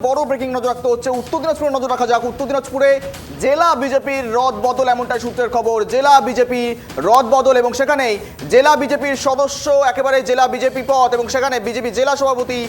বড় ব্রেকিং নজর রাখতে হচ্ছে উত্তর দিনাজপুরে নজর রাখা যাক। উত্তর দিনাজপুরে জেলা বিজেপির রদ বদল, এমনটাই সূত্রের খবর। জেলা বিজেপি রদ বদল এবং সেখানেই জেলা বিজেপির সদস্য একেবারে জেলা বিজেপি পদ এবং সেখানে বিজেপি জেলা সভাপতি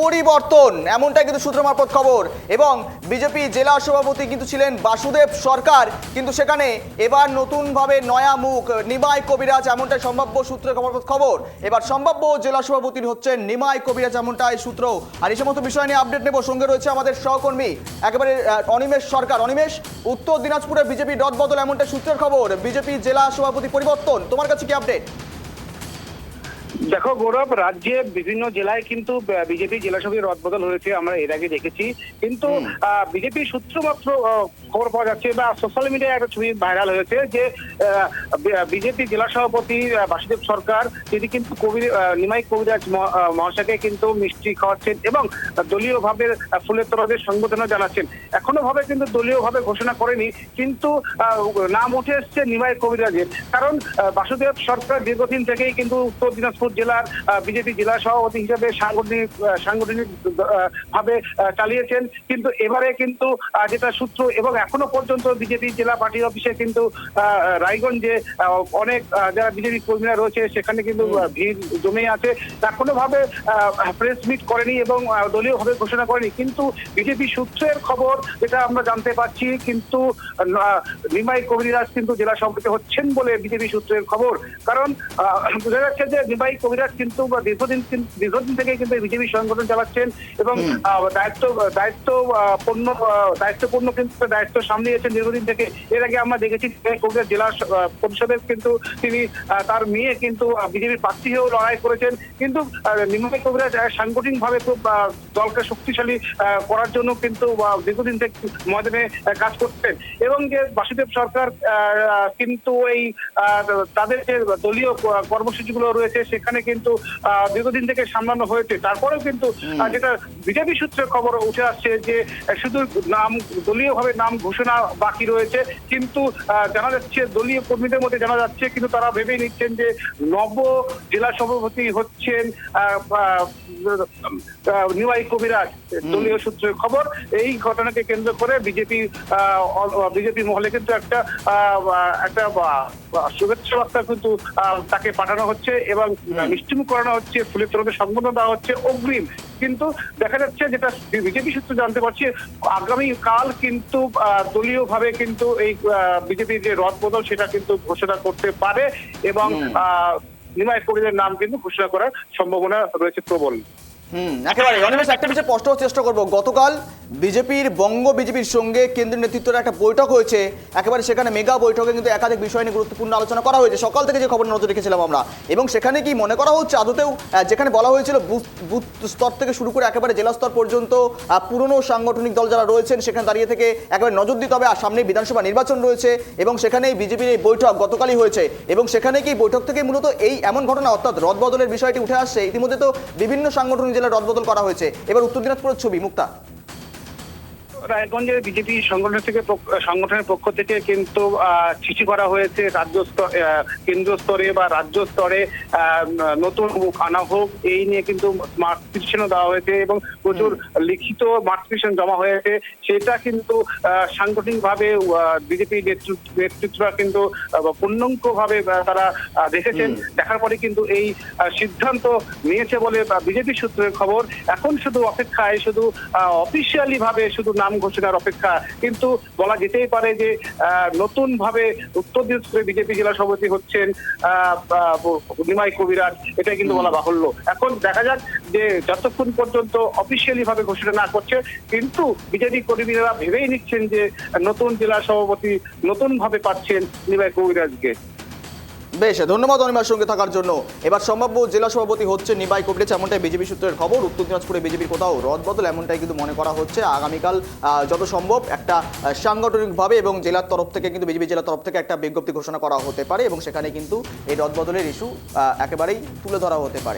পরিবর্তন, এমনটাই কিন্তু সূত্র মারফত খবর। এবং বিজেপি জেলা সভাপতি কিন্তু ছিলেন বাসুদেব সরকার, কিন্তু সেখানে এবার নতুনভাবে নয়া মুখ নিমাই কবিরাজ, এমনটাই সম্ভাব্য সূত্রের খবর। এবার সম্ভাব্য জেলা সভাপতি হচ্ছেন নিমাই কবিরাজ, এমনটাই সূত্র। আর এই সমস্ত বিষয় নিয়ে আপডেট নেব, সঙ্গে রয়েছে আমাদের সহকর্মী একেবারে অনিমেষ সরকার। অনিমেষ, উত্তর দিনাজপুরে বিজেপি রদ বদল, এমনটাই সূত্রের খবর, বিজেপি জেলা সভাপতি পরিবর্তন, তোমার কাছে কি আপডেট? দেখো গৌরব, রাজ্যে বিভিন্ন জেলায় কিন্তু বিজেপি জেলা সভাপতির রদবদল হয়েছে, আমরা এর আগে দেখেছি। কিন্তু বিজেপি সূত্র মাত্র খবর পাওয়া যাচ্ছে বা সোশ্যাল মিডিয়ায় একটা ছবি ভাইরাল হয়েছে যে বিজেপি জেলা সভাপতি বাসুদেব সরকার তিনি কিন্তু নিমাই কবিরাজ মহাশয়কে কিন্তু মিষ্টি খাওয়াচ্ছেন এবং দলীয় ভাবে ফুলের তোড়াদের সংবর্ধনা জানাচ্ছেন। এখনো ভাবে কিন্তু দলীয় ভাবে ঘোষণা করেনি, কিন্তু নাম উঠে এসছে নিমাই কবিরাজের। কারণ বাসুদেব সরকার দীর্ঘদিন থেকেই কিন্তু উত্তর দিনাজপুর জেলার বিজেপি জেলা সভাপতি হিসেবে সাংগঠনিক ভাবে চালিয়েছেন। কিন্তু এবারে কিন্তু যেটা সূত্র এবং এখনো পর্যন্ত বিজেপি জেলা পার্টি অফিসে কিন্তু রায়গঞ্জে অনেক যারা বিজেপি কর্মীরা রয়েছে সেখানে কিন্তু ভিড় জমে আছে। এখনো ভাবে প্রেস মিট করেনি এবং দলীয় ভাবে ঘোষণা করেনি। কিন্তু বিজেপি সূত্রের খবর যেটা আমরা জানতে পারছি, কিন্তু নিমাই কবিরাজ কিন্তু জেলা সভাপতি হচ্ছেন বলে বিজেপি সূত্রের খবর। কারণ বোঝা যাচ্ছে যে নিমাই কবিরাজ কিন্তু দীর্ঘদিন থেকে কিন্তু বিজেপি সংগঠন চালাচ্ছেন এবং দায়িত্বপূর্ণ কিন্তু দায়িত্ব সামলিয়েছেন দীর্ঘদিন থেকে। এর আগে আমরা দেখেছি কবিরাজ জেলা পরিষদের কিন্তু তিনি তার মেয়ে কিন্তু বিজেপির প্রার্থী হয়েও লড়াই করেছেন। কিন্তু নিমাই কবিরাজ সাংগঠনিক ভাবে খুব দলকে শক্তিশালী করার জন্য কিন্তু দীর্ঘদিন থেকে ময়দানে কাজ করতেন। এবং যে বাসুদেব সরকার কিন্তু এই তাদের যে দলীয় কর্মসূচিগুলো রয়েছে সেখানে কিন্তু দীর্ঘদিন থেকে সামলানো হয়েছে। তারপরেও কিন্তু যেটা বিজেপি সূত্রের খবর উঠে আসছে যে শুধু দলীয়ভাবে নাম ঘোষণা বাকি রয়েছে। কিন্তু জানা যাচ্ছে দলীয় কর্মীদের মধ্যে জানা যাচ্ছে কিন্তু তারা ভেবেই নিচ্ছেন যে নব জেলা সভাপতি হচ্ছেন নিমাই কবিরাজ। দলীয় সূত্রের খবর, এই ঘটনাকে কেন্দ্র করে বিজেপি মহলে কিন্তু একটা শুভেচ্ছা বার্তা কিন্তু তাকে পাঠানো হচ্ছে এবং মিষ্টিমুখ করানো হচ্ছে, ফুলের তোড়াদের সম্বোধন দেওয়া হচ্ছে অগ্রিম। কিন্তু দেখা যাচ্ছে যেটা বিজেপি সূত্র জানতে পারছি, আগামী কাল কিন্তু দলীয় ভাবে কিন্তু এই বিজেপির যে রদ বদল সেটা কিন্তু ঘোষণা করতে পারে এবং নিমাই কবিরাজের নাম কিন্তু ঘোষণা করার সম্ভাবনা রয়েছে প্রবল। একেবারে অনিমেষ, একটা বিষয় স্পষ্ট হওয়ার চেষ্টা করবো। গতকাল বিজেপির সঙ্গে কেন্দ্রীয় নেতৃত্বের একটা বৈঠক হয়েছে, একেবারে সেখানে মেগা বৈঠকে কিন্তু একাধিক বিষয় নিয়ে গুরুত্বপূর্ণ আলোচনা করা হয়েছে। সকাল থেকে যে খবর নজর রেখেছিলাম আমরা, এবং সেখানে কি মনে করা হচ্ছে আদতেও যেখানে বলা হয়েছিল বুথ স্তর থেকে শুরু করে একেবারে জেলা স্তর পর্যন্ত পুরনো সাংগঠনিক দল যারা রয়েছেন সেখানে দাঁড়িয়ে থেকে একেবারে নজর দিতে হবে। আর সামনে বিধানসভা নির্বাচন রয়েছে এবং সেখানেই বিজেপির এই বৈঠক গতকালই হয়েছে এবং সেখানে কি বৈঠক থেকে মূলত এই এমন ঘটনা অর্থাৎ রদবদলের বিষয়টি উঠে আসছে। ইতিমধ্যে তো বিভিন্ন সাংগঠনিক জেলার রদবদল করা হয়েছে, এবার উত্তর দিনাজপুরের ছবি মুক্তা। রায়গঞ্জের বিজেপি সংগঠনের পক্ষ থেকে কিন্তু চিঠি করা হয়েছে কেন্দ্রীয় স্তরে বা রাজ্য স্তরে নতুন মুখ আনা হোক, এই নিয়ে কিন্তু মার্ক পিটিশনও দেওয়া হয়েছে এবং প্রচুর লিখিত মার্ক পিটিশন জমা হয়েছে। সেটা কিন্তু সাংগঠনিক ভাবে বিজেপি নেতৃত্বরা কিন্তু পূর্ণাঙ্গ ভাবে তারা দেখেছেন। দেখার পরে কিন্তু এই সিদ্ধান্ত নিয়েছে বলে বিজেপি সূত্রের খবর। এখন শুধু অপেক্ষায়, শুধু অফিসিয়ালি ভাবে শুধু নাম ঘোষণার অপেক্ষা। কিন্তু বলা যেতেই পারে যে নতুন ভাবে উত্তর দিনাজপুরে বিজেপি জেলা সভাপতি হচ্ছেন নিমাই কবিরাজ, এটাই কিন্তু বলা বাহুল্য। এখন দেখা যাক যে যতক্ষণ পর্যন্ত অফিসিয়ালি ভাবে ঘোষণা না করছে, কিন্তু বিজেপি কর্মীরা ভেবেই নিচ্ছেন যে নতুন জেলা সভাপতি নতুন ভাবে পাচ্ছেন নিমাই কবিরাজকে। বেশ, ধন্যবাদ অনিমার সঙ্গে থাকার জন্য। এবার সম্ভাব্য জেলা সভাপতি হচ্ছে নিমাই কবিরাজ, এমনটাই বিজেপি সূত্রের খবর। উত্তর দিনাজপুরে বিজেপির কোথাও রদবদল, এমনটাই কিন্তু মনে করা হচ্ছে। আগামীকাল যত সম্ভব একটা সাংগঠনিকভাবে এবং জেলার তরফ থেকে কিন্তু বিজেপি জেলার তরফ থেকে একটা বিজ্ঞপ্তি ঘোষণা করা হতে পারে এবং সেখানে কিন্তু এই রদবদলের ইস্যু একেবারেই তুলে ধরা হতে পারে।